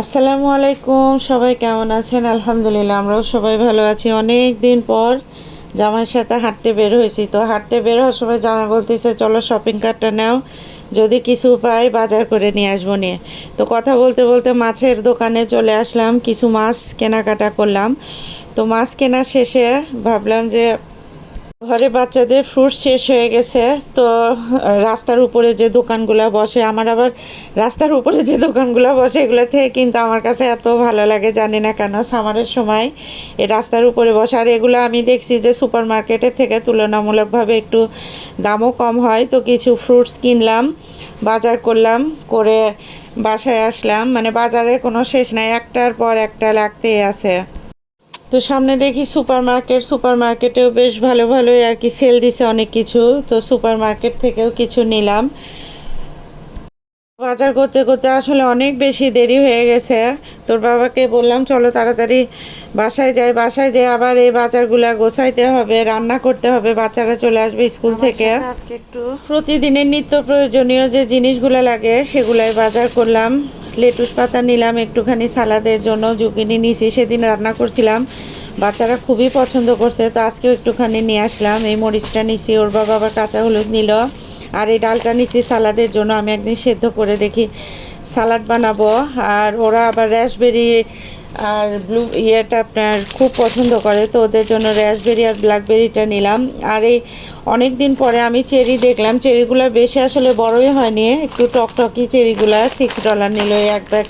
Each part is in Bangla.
আসসালামু আলাইকুম, সবাই কেমন আছেন? আলহামদুলিল্লাহ, আমরাও সবাই ভালো আছি। অনেক দিন পর জামাইয়ের সাথে হাঁটতে বের হয়েছি। তো হাঁটতে বের হওয়ার সময় জামাই বলতেছে, চলো শপিং কার্টটা নাও, যদি কিছু পাই বাজার করে নিয়ে আসবো নিয়ে। তো কথা বলতে বলতে মাছের দোকানে চলে আসলাম, কিছু মাছ কেনাকাটা করলাম। তো মাছ কেনা শেষে ভাবলাম যে ঘরে বাচ্চাদের ফ্রুট শেষ হয়ে গেছে। তো রাস্তার উপরে যে দোকানগুলো বসে, আমার আবার রাস্তার উপরে যে দোকানগুলো বসে এগুলো থেকে কিন্তু আমার কাছে এত ভালো লাগে, জানি না কেন। সামারের সময় এই রাস্তার উপরে বসে, আর এগুলো আমি দেখছি যে সুপার মার্কেটের থেকে তুলনামূলকভাবে একটু দামও কম হয়। তো কিছু ফ্রুটস কিনলাম, বাজার করলাম, করে বাসায় আসলাম। মানে বাজারের কোনো শেষ নাই, একটার পর একটা লাগতেই আছে। তো সামনে দেখি সুপার মার্কেটেও বেশ ভালো ভালোই আর কি সেল দিছে অনেক কিছু। তো সুপার মার্কেট থেকেও কিছু নিলাম। বাজার করতে করতে আসলে অনেক বেশি দেরি হয়ে গেছে। তোর বাবাকে বললাম চলো তাড়াতাড়ি বাসায় যাই। বাসায় যেয়ে আবার এই বাজারগুলা গোছাইতে হবে, রান্না করতে হবে, বাচ্চারা চলে আসবে স্কুল থেকে। আজকে একটু প্রতিদিনের নিত্য প্রয়োজনীয় যে জিনিসগুলো লাগে সেগুলাই বাজার করলাম। লেটুস পাতা নিলাম একটুখানি সালাদের জন্য, জুকিনি নিছি, সেদিন রান্না করছিলাম, বাচ্চারা খুবই পছন্দ করছে। তো আজকেও একটুখানি নিয়ে আসলাম। এই মরিচটা নিছি, ওর বাবা আবার কাঁচা হলুদ নিল। আর এই ডালটা নিছি সালাদের জন্য, আমি একদিন সেদ্ধ করে দেখি সালাদ বানাবো। আর ওরা আবার র্যাশবেরি আর ইয়েটা আপনার খুব পছন্দ করে, তো ওদের জন্য র্যাশবেরি আর ব্ল্যাকবেরিটা নিলাম। আর এই অনেক দিন পরে আমি চেরি দেখলাম, চেরিগুলো বেশি আসলে বড়ই হয়নি, একটু টকটকি চেরিগুলো। $6 নিল এক ব্যাগ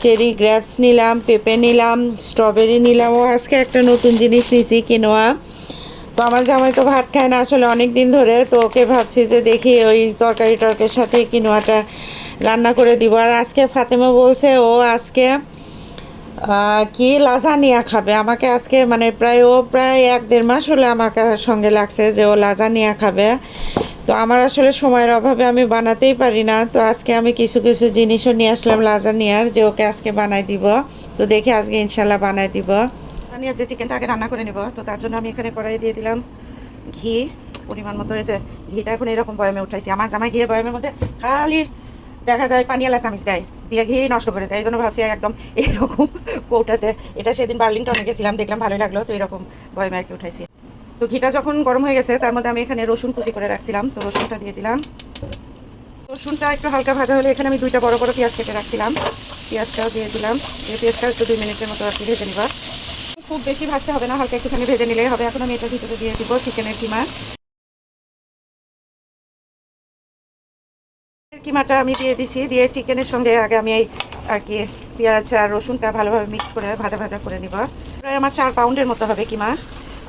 চেরি। গ্রেপস নিলাম, পেঁপে নিলাম, স্ট্রবেরি নিলাম। ও আজকে একটা নতুন জিনিস নিছি, কিনোয়া। তো আমার জামাই তো ভাত খায় না আসলে অনেক দিন ধরে, তো ওকে ভাবছি যে দেখি ওই তরকারির সাথে কিনোয়াটা রান্না করে দিব। আর আজকে ফাতেমা বলছে ও আজকে কি লাজানিয়া খাবে। আমাকে আজকে মানে প্রায় 1-1.5 মাস হলে আমার সঙ্গে লাগছে যে ও লাজানিয়া খাবে। তো আমার আসলে সময়ের অভাবে আমি বানাতেই পারি না। তো আজকে আমি কিছু কিছু জিনিসও নিয়ে আসলাম লাজানিয়ার, যে ওকে আজকে বানাই দিব। তো দেখি আজকে ইনশাল্লাহ বানাই দিব। লাজানিয়ার যে চিকেনটা আগে রান্না করে নিব, তো তার জন্য আমি এখানে কড়াই দিয়ে দিলাম ঘি পরিমাণ মতো। হয়েছে ঘিটা এখন এরকম বয়মে উঠাইছি। আমার জামাই ঘিয়ে বয়মের মধ্যে খালি দেখা যায় পানিয়ালা চামিচ দেয়, দিয়ে ঘি নষ্ট করে দেয়। এই জন্য ভাবছি একদম এরকম কৌটাতে। এটা সেদিন বার্লিংটনে গেছিলাম, দেখলাম ভালোই লাগলো, তো এরকম বয়মে আর কি উঠাইছি। তো ঘিটা যখন গরম হয়ে গেছে তার মধ্যে আমি এখানে রসুন কুচি করে রাখছিলাম, তো রসুনটা দিয়ে দিলাম। রসুনটা একটু হালকা ভাজা হলে এখানে আমি 2টা বড় বড় পেঁয়াজ কেটে রাখছিলাম, পেঁয়াজটাও দিয়ে দিলাম। এই পেঁয়াজটা একটু 2 মিনিটের মতো আর কি ভেজে নিবা। খুব বেশি ভাজতে হবে না, হালকা একটুখানি ভেজে নিলেই হবে। এখন আমি এটার ভিতরে দিয়ে দিব চিকেনের কিমা। কিমাটা আমি দিয়ে দিছি, দিয়ে চিকেনের সঙ্গে আগে আমি এই আর কি পেঁয়াজ আর রসুনটা ভালোভাবে মিক্স করে ভাজা ভাজা করে নিব। প্রায় আমার 4 পাউন্ডের মতো হবে কিমা।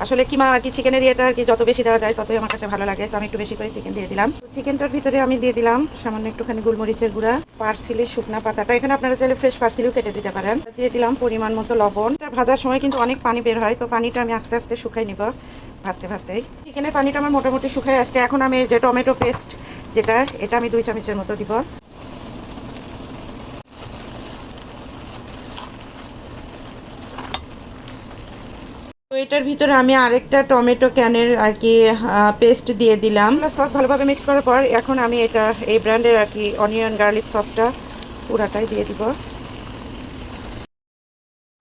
আসলে কিমা আর কি চিকেনের ইয়েটা আর কি যত বেশি দেওয়া যায় ততই আমার কাছে ভালো লাগে, তো আমি একটু বেশি করে চিকেন দিয়ে দিলাম। চিকেনটার ভিতরে আমি দিয়ে দিলাম সামান্য একটুখানি গোলমরিচের গুঁড়া, পার্সিলি শুকনা পাতাটা, এখানে আপনারা চাইলে ফ্রেশ পার্সিলিও কেটে দিতে পারেন। দিয়ে দিলাম পরিমাণ মতো লবণ। ভাজার সময় কিন্তু অনেক পানি বের হয়, তো পানিটা আমি আস্তে আস্তে শুকাই নিব ভাজতে ভাজতেই। চিকেনের পানিটা আমার মোটামুটি শুকাই আসছে। এখন আমি যে টমেটো পেস্ট যেটা, এটা আমি 2 চামচের মতো দিব। তো এটার ভিতরে আমি আরেকটা টমেটো ক্যানের আর কি পেস্ট দিয়ে দিলাম। সস ভালোভাবে মিক্স করার পর এখন আমি এটা এই ব্র্যান্ডের আর কি অনিয়ন গার্লিক সসটা পুরাটাই দিয়ে দিব।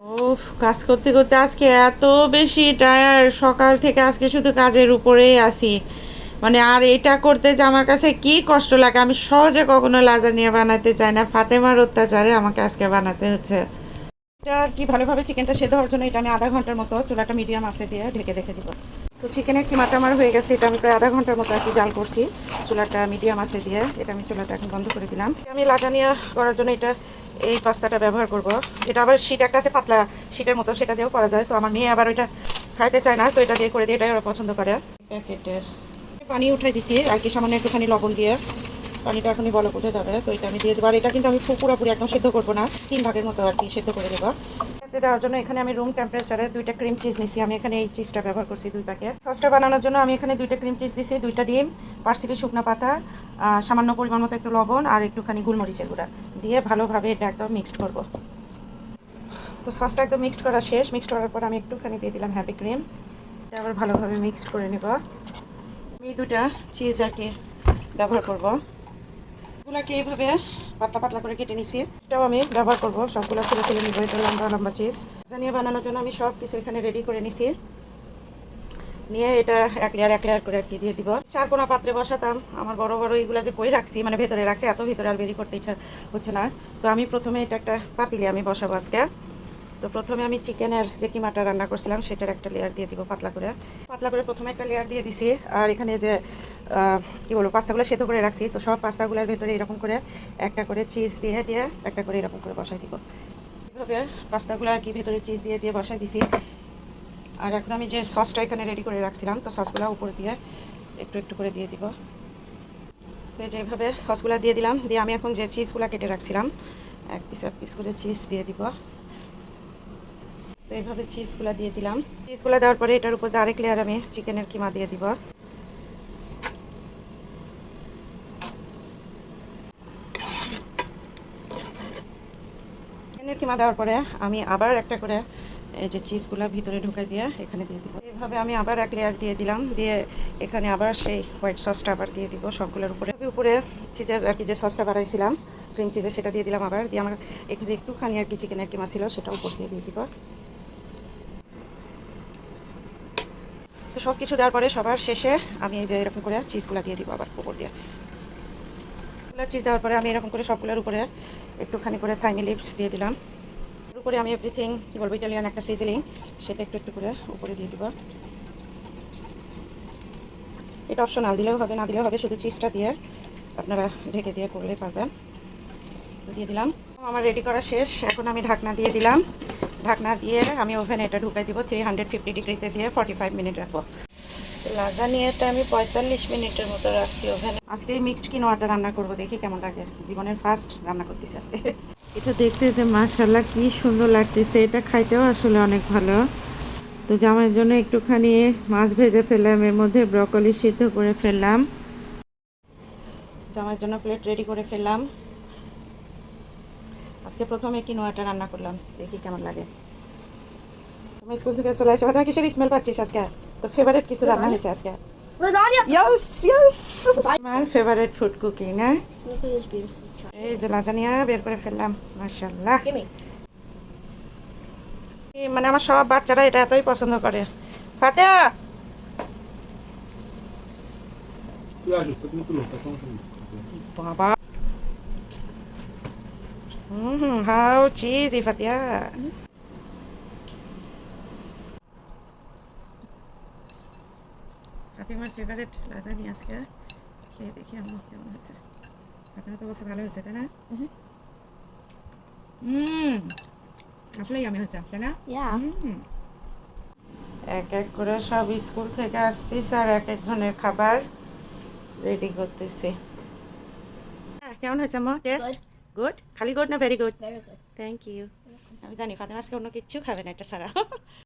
ও, কাজ করতে করতে আজকে এত বেশি টায়ার, সকাল থেকে আজকে শুধু কাজের উপরেই আছি। মানে আর এটা করতে যে আমার কাছে কি কষ্ট লাগে, আমি সহজে কখনো লাজানিয়া বানাতে চাই না, ফাতেমার অত্যাচারে আমাকে আজকে বানাতে হচ্ছে। এটা আর কি ভালোভাবে চিকেনটা সেদ্ধ হওয়ার জন্য এটা আমি আধা ঘন্টার মতো চুলাটা মিডিয়াম আঁচে দিয়ে ঢেকে রেখে দিব। তো চিকেনের কিমাটা আমার হয়ে গেছে, এটা আমি প্রায় আধা ঘন্টার মতো আর কি জাল করছি চুলাটা মিডিয়াম আঁচে দিয়ে। এটা আমি চুলাটা এখন বন্ধ করে দিলাম। আমি লাজানিয়া করার জন্য এটা এই পাস্তাটা ব্যবহার করব। এটা আবার শীট একটা আছে পাতলা শীটের মতো, সেটা দিয়েও করা যায়। তো আমার মেয়ে আবার ওইটা খাইতে চায় না, তো এটা দিয়ে করে দিয়ে এটাই ওরা পছন্দ করে। প্যাকেটের পানি উঠাই দিছি আর কি সামান্য একটুখানি লবণ দিয়ে, পানিটা এখনই বলক উঠে যাবে। তো এটা আমি দিয়ে দেবো। আর এটা কিন্তু আমি পুরোপুরি একদম সেদ্ধ করবো না, 3 ভাগের মতো আর কি সেদ্ধ করে দেবো। দেওয়ার জন্য এখানে আমি রুম টেম্পারেচারে 2টা ক্রিম চিজ নিছি। আমি এখানে এই চিজটা ব্যবহার করছি 2 প্যাকেট। সসটা বানানোর জন্য আমি এখানে 2টা ক্রিম চিজ দিছি, 2টা ডিম, পার্সিলি শুকনা পাতা, সামান্য পরিমাণ মতো একটু লবণ আর একটুখানি গোলমরিচের গুঁড়া দিয়ে ভালোভাবে এটা একদম মিক্সড করবো। তো সসটা একদম মিক্সড করা শেষ। মিক্সড করার পর আমি একটুখানি দিয়ে দিলাম হ্যাপি ক্রিম। এটা আবার ভালোভাবে মিক্সড করে নেব। আমি 2টা চিজ আর কি ব্যবহার করবো। এগুলোকে এইভাবে পাতলা পাতলা করে কেটে নিছি। এটাও আমি ব্যবহার করবো, সবগুলো ছেড়ে ফেলে নিবো। এটা লম্বা লম্বা চিজ নিয়ে বানানোর জন্য আমি সব কিছু এখানে রেডি করে নিছি। নিয়ে এটা এক লেয়ার করে আর কি দিয়ে দিব। চার কোনা পাত্রে বসাতাম। আমার বড় বড় এইগুলো যে কই রাখছি, মানে ভেতরে রাখছি, এত ভিতরে আর বেরি করতে ইচ্ছা হচ্ছে না। তো আমি প্রথমে এটা একটা পাতিলে আমি বসাবো আজকে। তো প্রথমে আমি চিকেনের যে কিমাটা রান্না করছিলাম সেটার একটা লেয়ার দিয়ে দিব পাতলা করে প্রথমে একটা লেয়ার দিয়ে দিছি। আর এখানে যে কী বলবো, পাস্তাগুলো সেদ্ধ করে রাখছি, তো সব পাস্তাগুলোর ভেতরে এরকম করে একটা করে চিজ দিয়ে একটা করে এরকম করে বসাই দিব। এইভাবে পাস্তাগুলো আর কি ভেতরে চিজ দিয়ে বসাই দিছি। আর এখন আমি যে সসটা এখানে রেডি করে রাখছিলাম, তো সসগুলো উপর দিয়ে একটু করে দিয়ে দিব। তো যেভাবে সসগুলো দিয়ে দিলাম, দিয়ে আমি এখন যে চিজগুলো কেটে রাখছিলাম এক পিস করে চিজ দিয়ে দিব। তো এইভাবে চিজগুলো দিয়ে দিলাম। চিজগুলো দেওয়ার পরে এটার উপর আরেক লেয়ার আমি চিকেনের কিমা দিয়ে দিব। চিকেনের কিমা দেওয়ার পরে আমি আবার একটা করে এই যে চিজগুলো ভিতরে ঢুকাই দিয়ে এখানে দিয়ে দিব। এইভাবে আমি আবার এক লেয়ার দিয়ে দিলাম, দিয়ে এখানে আবার সেই হোয়াইট সসটা আবার দিয়ে দিব সবগুলোর উপরে চিজের আর কি যে সসটা বানাইছিলাম ক্রিম চিজের, সেটা দিয়ে দিলাম আবার। দিয়ে আমার এখানে একটুখানি আর কি চিকেনের কিমা ছিল, সেটা উপর দিয়ে দিব। তো সব কিছু দেওয়ার পরে সবার শেষে আমি এই যে এরকম করে চিজগুলো দিয়ে দিব আবার উপর দিয়ে। চিজ দেওয়ার পরে আমি এরকম করে সবগুলোর উপরে একটুখানি করে থাইমি লিভস দিয়ে দিলাম। উপরে আমি এভরিথিং কী বলবো, ইটালিয়ান একটা সিজলিং, সেটা একটু করে উপরে দিয়ে দিব। এটা অপশনাল, দিলেও হবে না দিলেও হবে, শুধু চিজটা দিয়ে আপনারা ঢেকে দিয়ে করলে পারবেন। দিয়ে দিলাম। আমার রেডি করা শেষ। এখন আমি ঢাকনা দিয়ে দিলাম। ঢাকনা দিয়ে আমি ওভেনে এটা ঢুকাই দিব 350 ডিগ্রিতে দিয়ে 45 মিনিট রাখবো। লাজানিয়াটা আমি 45 মিনিটের মতো রাখছি ওভেনে। আজকে এই মিক্সড কিনোয়াটা রান্না করব, দেখি কেমন লাগে। জীবনের ফার্স্ট রান্না করতেছি আজকে। এটা দেখতে যে মাশাআল্লাহ কি সুন্দর লাগতেছে, এটা খাইতেও আসলে অনেক ভালো। তো জামাইয়ের জন্য একটুখানি মাছ ভেজে ফেললাম, এর মধ্যে ব্রকলি সিদ্ধ করে ফেললাম। জামাইয়ের জন্য প্লেট রেডি করে ফেললাম। আজকে প্রথমে কিনোয়াটা রান্না করলাম, দেখি কেমন লাগে। তুমি স্কুল থেকে চলে আসো, তুমি কিসের স্মেল পাচ্ছিস আজকে? তোর ফেভারিট কিছু রান্না হয়েছে আজকে? Lasagna. ইয়েস আমার ফেভারিট ফুড কুকিং না। Look at this beautiful child. এই যে লাজানিয়া বের করে ফেললাম, মাশাআল্লাহ। Gimme. মানে আমার সব বাচ্চারা এটা এতই পছন্দ করে। ফাতেহা বাবা, হাউ চিজি ফাতিহা। ফাতিমার ফেভারিট লাজানি আজকে খেয়ে দেখি আম্মু কেমন হয়েছে। ফাতিমা তো বলছে ভালো হয়েছে, তাই না? আসলেই আমি হয়েছে, তাই না? Yeah. এক এক করে সব স্কুল থেকে আসতেছে আর এক একজনের খাবার রেডি করতেছি। কেমন হয়েছে আম্মু টেস্ট? গুড? খালি গুড না very good? Very good. Thank you. আমি জানি ফাতেমা আজকে অন্য কিচ্ছু খাবে না এটা ছাড়া।